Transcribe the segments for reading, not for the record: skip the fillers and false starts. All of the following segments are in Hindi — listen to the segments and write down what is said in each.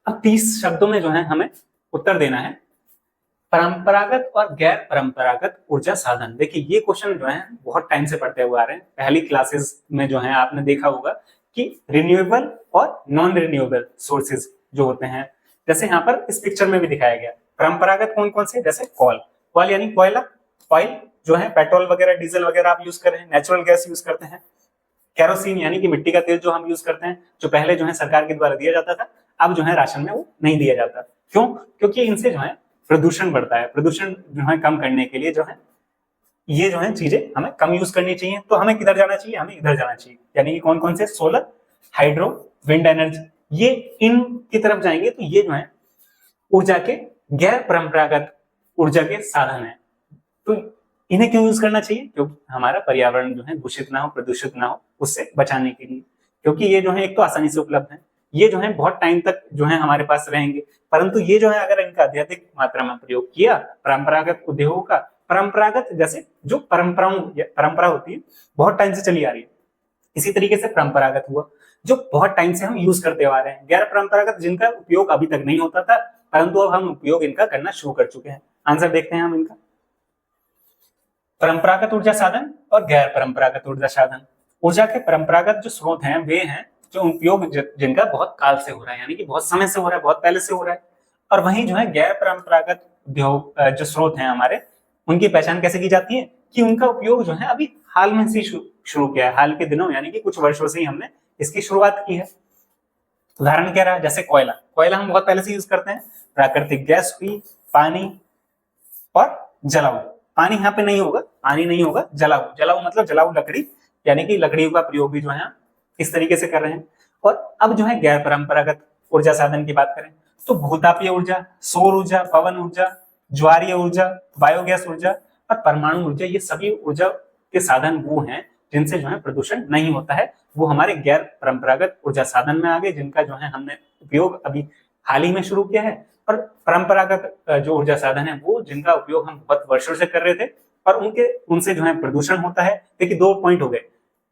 अब 30 शब्दों में जो है हमें उत्तर देना है परंपरागत और गैर परंपरागत ऊर्जा साधन। देखिए ये क्वेश्चन जो है बहुत टाइम से पढ़ते हुए आ रहे हैं, पहली क्लासेस में जो है आपने देखा होगा कि रिन्यूएबल और नॉन रिन्यूएबल सोर्सेज जो होते हैं, जैसे यहाँ पर इस पिक्चर में भी दिखाया गया। परंपरागत कौन कौन से, जैसे कोल यानी कोयला, ऑयल जो है पेट्रोल वगैरह डीजल वगैरह आप यूज कर रहे हैं, नेचुरल गैस यूज करते हैं, केरोसिन यानी कि मिट्टी का तेल जो हम यूज करते हैं, जो पहले जो है सरकार के द्वारा दिया जाता था, अब जो है राशन में वो नहीं दिया जाता। क्यों? क्योंकि इनसे जो है प्रदूषण बढ़ता है। प्रदूषण जो है कम करने के लिए जो है ये जो है चीजें हमें कम यूज करनी चाहिए। तो हमें किधर जाना चाहिए, हमें इधर जाना चाहिए, यानी कि कौन कौन से, सोलर, हाइड्रो, विंड एनर्जी, ये इन की तरफ जाएंगे। तो ये जो है ऊर्जा के गैर परंपरागत ऊर्जा के साधन है। तो इन्हें क्यों यूज करना चाहिए? क्योंकि हमारा पर्यावरण जो है दूषित ना हो, प्रदूषित ना हो, उससे बचाने के लिए। क्योंकि ये जो है एक तो आसानी से उपलब्ध है, ये जो है बहुत टाइम तक जो है हमारे पास रहेंगे, परंतु ये जो है अगर इनका अत्यधिक मात्रा में प्रयोग किया परंपरागत उद्योगों का, परंपरागत जैसे जो परंपरा होती है बहुत टाइम से चली आ रही है, इसी तरीके से परंपरागत हुआ जो बहुत टाइम से हम यूज करते आ रहे हैं, गैर परंपरागत जिनका उपयोग अभी तक नहीं होता था, परंतु अब हम उपयोग इनका करना शुरू कर चुके हैं। आंसर देखते हैं हम इनका। परंपरागत ऊर्जा साधन और गैर परंपरागत ऊर्जा साधन। ऊर्जा के परंपरागत जो स्रोत हैं वे हैं जो उपयोग जिनका बहुत काल से हो रहा है, यानी कि बहुत समय से हो रहा है, बहुत पहले से हो रहा है। और वहीं जो है गैर परंपरागत उद्योग जो स्रोत हैं हमारे, उनकी पहचान कैसे की जाती है कि उनका उपयोग जो है अभी हाल में से शुरू किया है, हाल के दिनों यानी कि कुछ वर्षों से ही हमने इसकी शुरुआत की है। उदाहरण क्या रहा, जैसे कोयला हम बहुत पहले से यूज करते हैं। प्राकृतिक गैस हुई, पानी और जलाऊ। पानी यहाँ पे नहीं होगा, जलाऊ मतलब जलाऊ लकड़ी, यानी कि लकड़ियों का प्रयोग भी जो है इस तरीके से कर रहे हैं। और अब जो है गैर परंपरागत ऊर्जा साधन की बात करें तो भूतापीय ऊर्जा, सौर ऊर्जा, पवन ऊर्जा, ज्वारीय ऊर्जा, बायोगैस ऊर्जा और परमाणु ऊर्जा, ये सभी ऊर्जा के साधन वो हैं जिनसे जो है प्रदूषण नहीं होता है। वो हमारे गैर परंपरागत ऊर्जा साधन में आ गए, जिनका जो है हमने उपयोग अभी हाल ही में शुरू किया है। और परंपरागत जो ऊर्जा साधन है वो जिनका उपयोग हम बहुत वर्षों से कर रहे थे और उनसे जो है प्रदूषण होता है। देखिए 2 पॉइंट हो गए,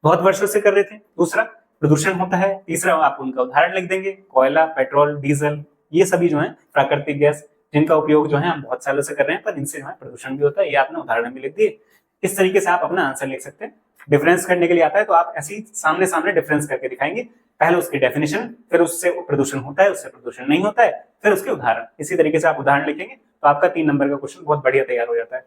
बहुत वर्षों से कर रहे थे, दूसरा प्रदूषण होता है, तीसरा आप उनका उदाहरण लिख देंगे, कोयला, पेट्रोल, डीजल, ये सभी जो है प्राकृतिक गैस जिनका उपयोग जो है हम बहुत सालों से कर रहे हैं, पर इनसे जो है प्रदूषण भी होता है। ये आपने उदाहरण भी लिख दिए। इस तरीके से आप अपना आंसर लिख सकते हैं। डिफरेंस करने के लिए आता है तो आप ऐसे ही सामने सामने डिफरेंस करके दिखाएंगे, पहले उसकी डेफिनेशन, फिर उससे प्रदूषण होता है, उससे प्रदूषण नहीं होता है, फिर उसके उदाहरण। इसी तरीके से आप उदाहरण लिखेंगे तो आपका 3 नंबर का क्वेश्चन बहुत बढ़िया तैयार हो जाता है।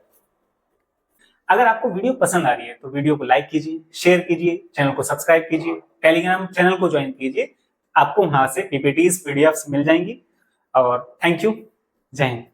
अगर आपको वीडियो पसंद आ रही है तो वीडियो को लाइक कीजिए, शेयर कीजिए, चैनल को सब्सक्राइब कीजिए, टेलीग्राम चैनल को ज्वाइन कीजिए, आपको वहां से पीपीटीज, पीडीएफ्स मिल जाएंगी। और थैंक यू, जय हिंद।